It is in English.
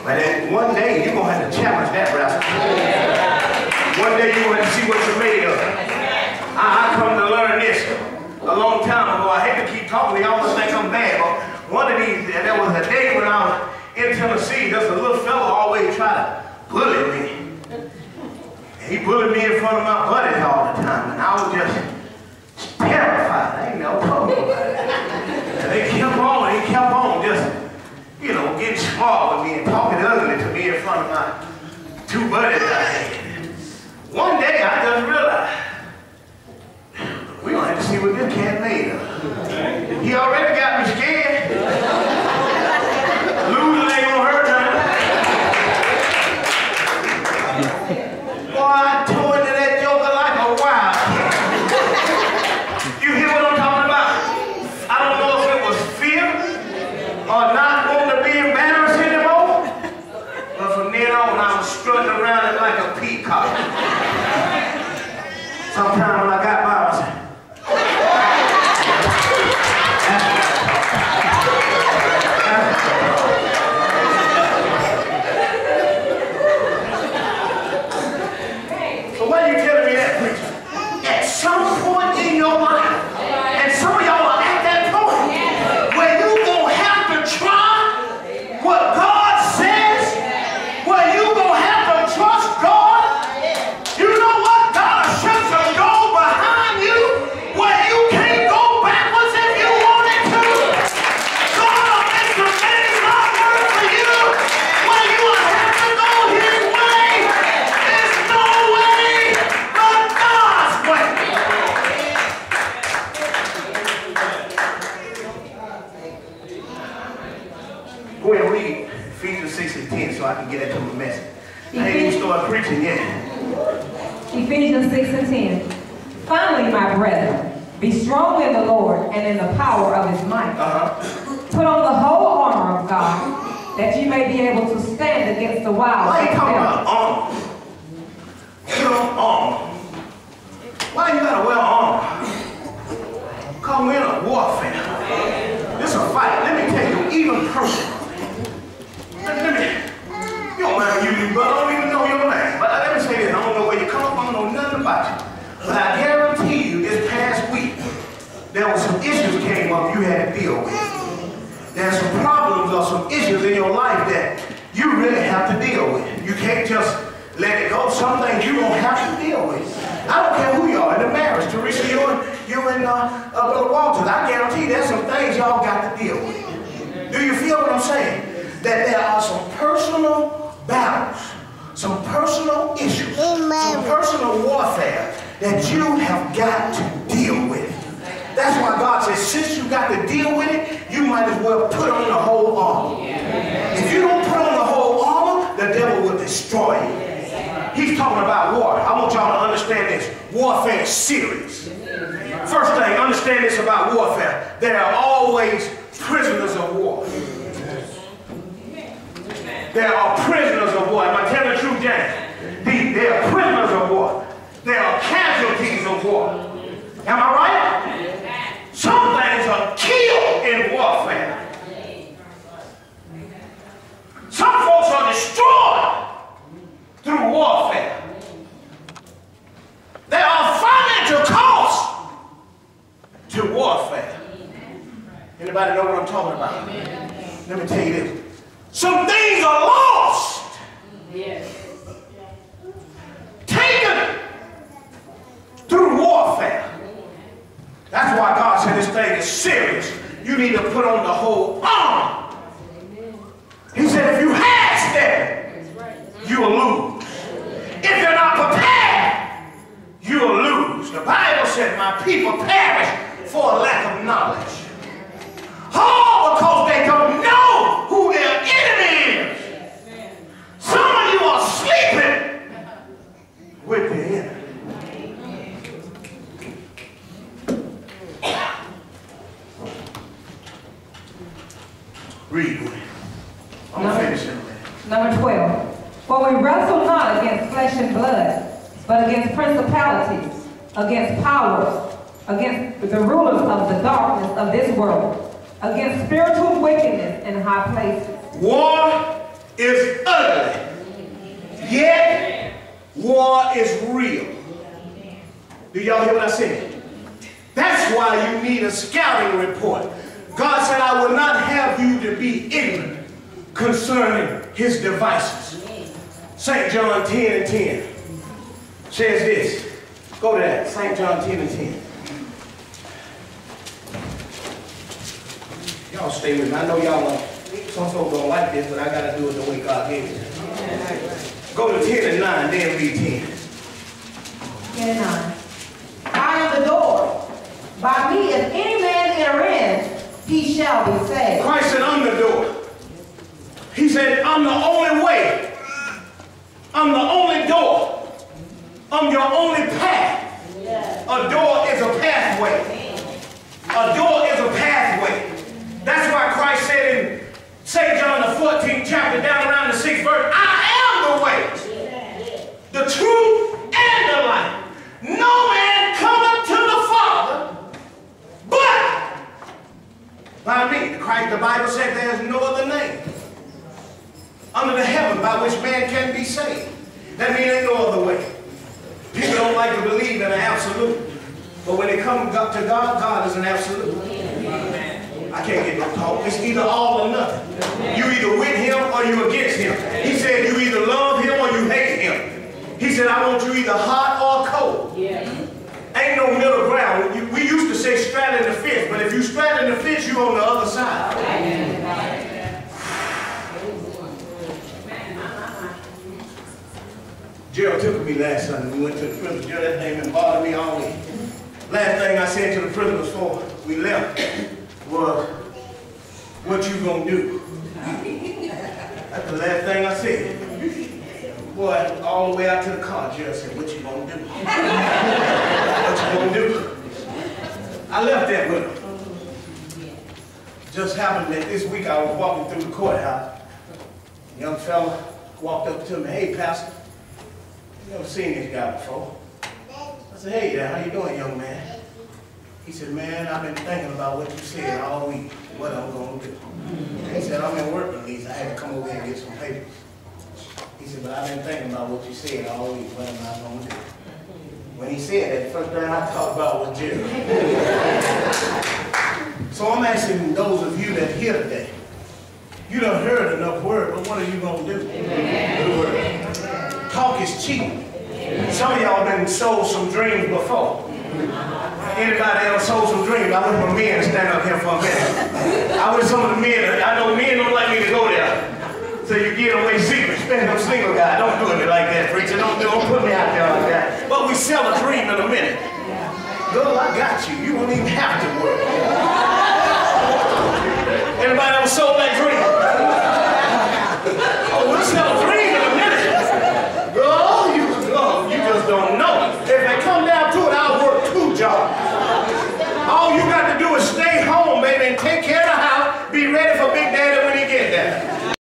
But then one day you're going to have to challenge that rascal. One day you're going to have to see what you're made of. I come to learn this a long time ago. I hate to keep talking. They almost think I'm bad. But one of these, there was a day when I was in Tennessee, there's a little fella always try to bully me. He bullied me in front of my buddies all the time. And I was just terrified. I ain't never told nobody. And they kept on, and he kept on just, you know, getting smart with me and talking ugly to me in front of my two buddies I had. One day I just realized, we're going to have to see what this cat made of. He already got me scared. Losing ain't going to hurt nothing. Boy, I tore into that joker like a wildcat. You hear what I'm talking about? I don't know if it was fear or not wanting to be embarrassed anymore. But from then on, I was strutting around it like a peacock. Sometimes when I got by, I said, so why are you telling me that, preacher? At some point in your life, and some of y'all are at that point, where you're going to have to try what God says, where you're going to have to trust God. You know what? God will shut some doors behind you where you can't go backwards if you wanted to. God will make some things not work for you where you will have to go His way. There's no way but God's way. Go ahead and read Ephesians 6 and 10 so I can get into my message. I ain't even started preaching yet. Ephesians 6 and 10. Finally, my brethren, be strong in the Lord and in the power of His might. Put on the whole armor of God, that you may be able to stand against the wiles Why of are you the talking devil. about armor? Put on armor. Why you gotta wear armor? Because we're in a warfare. This is a fight. Let me tell you, even personally. You don't mind you, but I don't even know your name. But let me say this, I don't know where you come from, I don't know nothing about you. But I guarantee you, this past week, there were some issues came up you had to deal with. There's some problems or some issues in your life that you really have to deal with. You can't just let it go. Some things you don't have to deal with. I don't care who you are in the marriage. Teresa, you and Brother Walters, I guarantee there's some things y'all got to deal with. Do you feel what I'm saying? That there are some personal battles, some personal issues, some personal warfare that you have got to deal with. That's why God says, since you got to deal with it, you might as well put on the whole armor. If you don't put on the whole armor, the devil will destroy you. He's talking about war. I want y'all to understand this. Warfare is serious. First thing, understand this about warfare. There are always prisoners of war. There are prisoners of war. Am I telling the truth, James? There are prisoners of war. There are casualties of war. Am I right? Some things are killed in warfare. Some folks are destroyed through warfare. There are financial costs to warfare. Anybody know what I'm talking about? Let me tell you this. Some things are lost. Taken through warfare. That's why God said this thing is serious. You need to put on the whole armor. He said if you half-step, you will lose. If you're not prepared, you will lose. The Bible said my people perish for a lack of knowledge. All because they don't know who their enemy is. Some of you are sleeping with the enemy. Read with me. I'm finishing. Number 12. For we wrestle not against flesh and blood, but against principalities, against powers, against the rulers of the darkness of this world, against spiritual wickedness in high places. War is ugly, yet war is real. Do y'all hear what I said? That's why you need a scouting report. God said, I will not have you to be ignorant concerning his devices. St. John 10 and 10 says this. Go to that. St. John 10 and 10. Y'all stay with me. I know y'all some folks don't like this, but I got to do it the way God gave it. Go to 10 and 9, then read 10. 10 and 9. I am the door. By me, if any man enter in, he shall be saved. Christ said, I'm the door. He said, I'm the only way. I'm the only door. I'm your only path. A door is a pathway. A door is a pathway. That's why Christ said in St. John the 14th chapter, down around the 6th verse, I am the way, the truth, and the life. No man cometh to the Father but by me. Christ, the Bible said there is no other name under the heaven by which man can be saved. That means there ain't no other way. People don't like to believe in an absolute. But when it comes to God, God is an absolute. I can't get no talk. It's either all or nothing. You either with him or you against him. He said you either love him or you hate him. He said I want you either hot or cold. Ain't no middle ground. We used to say straddling the fence, but if you straddling the fence, you're on the other side. Gerald took me last Sunday. We went to the prison. Gerald, that thing been bothering me all week. Last thing I said to the prisoners before we left was, what you gonna do? That's the last thing I said. Boy, all the way out to the car, Gerald said, what you gonna do? What you gonna do? I left that with him. Just happened that this week I was walking through the courthouse. A young fella walked up to me, hey, Pastor, you never seen this guy before. I said, hey there, how you doing, young man? He said, man, I've been thinking about what you said all week, what I'm going to do. He said, I'm in work release. I had to come over here and get some papers. He said, but I've been thinking about what you said all week, what am I going to do? When he said that, the first thing I thought about was Jerry. So I'm asking those of you that hear today, you done heard enough word, but what are you going to do? The word. Talk is cheap. Some of y'all been sold some dreams before. Anybody else sold some dreams? I wish my men stand up here for a minute. I wish some of the men, I know men don't like me to go there. So you get away secret, spend them single guy. Don't do it like that, preacher. Don't put me out there like that. But we sell a dream in a minute. Girl, I got you. You won't even have to work. Anybody ever sold that dream?